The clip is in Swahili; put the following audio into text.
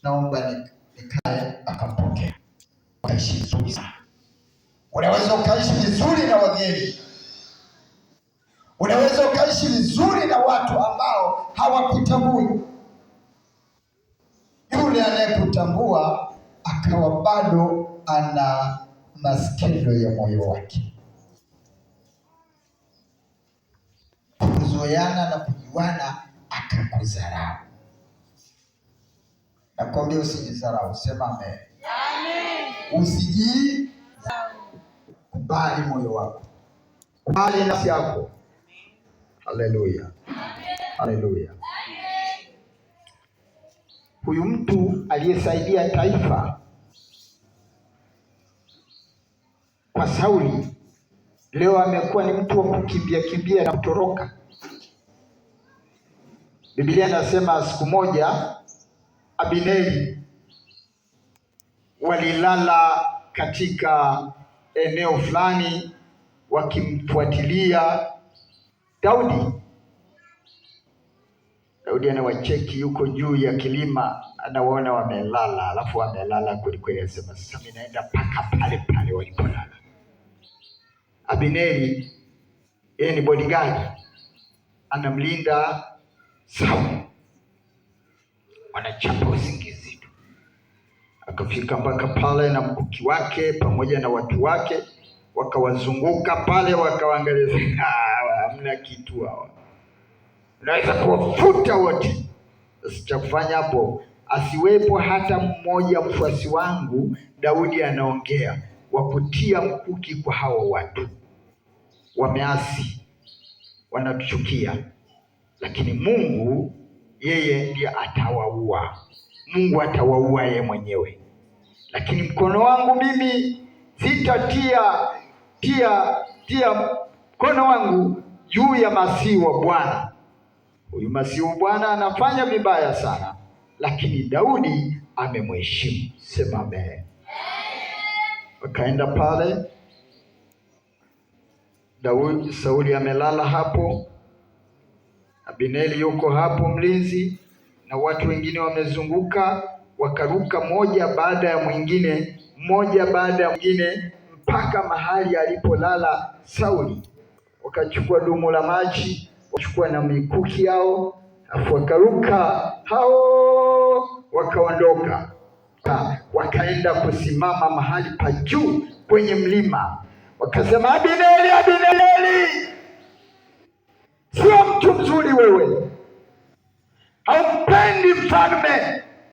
naomba nikae. Akampokea, akaishi vizuri sana. Unaweza ukaishi vizuri na wageni, unaweza ukaishi vizuri na watu ambao hawakutambui. Yule anayekutambua akawa bado ana maskendo ya moyo wake, kuzoeana na kujuana, akakudharau. Nakwambia usijidharau, sema amen. Kubali moyo wako, kubali nafsi yako. Haleluya, haleluya. Huyu mtu aliyesaidia taifa kwa Sauli, leo amekuwa ni mtu wa kukimbia kimbia na kutoroka. Biblia inasema siku moja Abineri walilala katika eneo fulani wakimfuatilia Daudi. Daudi anawacheki, yuko juu ya kilima, anawaona wamelala, alafu wamelala kwelikweli. Anasema sasa mimi naenda paka pale pale walipolala. Abineri yeye ni bodyguard, anamlinda Sauli, wanachapa usingizi tu. Akafika mpaka pale na mkuki wake pamoja na watu wake, wakawazunguka pale, wakawaangalia. Hamna kitu hawa, naweza kuwafuta wote. Cha kufanya hapo, asiwepo hata mmoja mfuasi wangu. Daudi anaongea, wakutia mkuki kwa hawa watu. Wameasi, wanatuchukia, lakini Mungu yeye ndiye atawaua. Mungu atawaua yeye mwenyewe, lakini mkono wangu mimi sitatia mkono wangu juu ya masihi wa Bwana. Huyu masihi wa Bwana anafanya vibaya sana, lakini Daudi amemheshimu. Sema amen. Wakaenda pale, Sauli amelala hapo, Abineri yuko hapo mlinzi, na watu wengine wamezunguka. Wakaruka moja baada ya mwingine, mpaka mahali alipolala Sauli. Wakachukua dumu la maji, wakachukua na mikuki yao, afu wakaruka hao, wakaondoka. Wakaenda kusimama mahali pa juu kwenye mlima, wakasema, Abineri, sio mtu mzuri wewe, haupendi mfalme.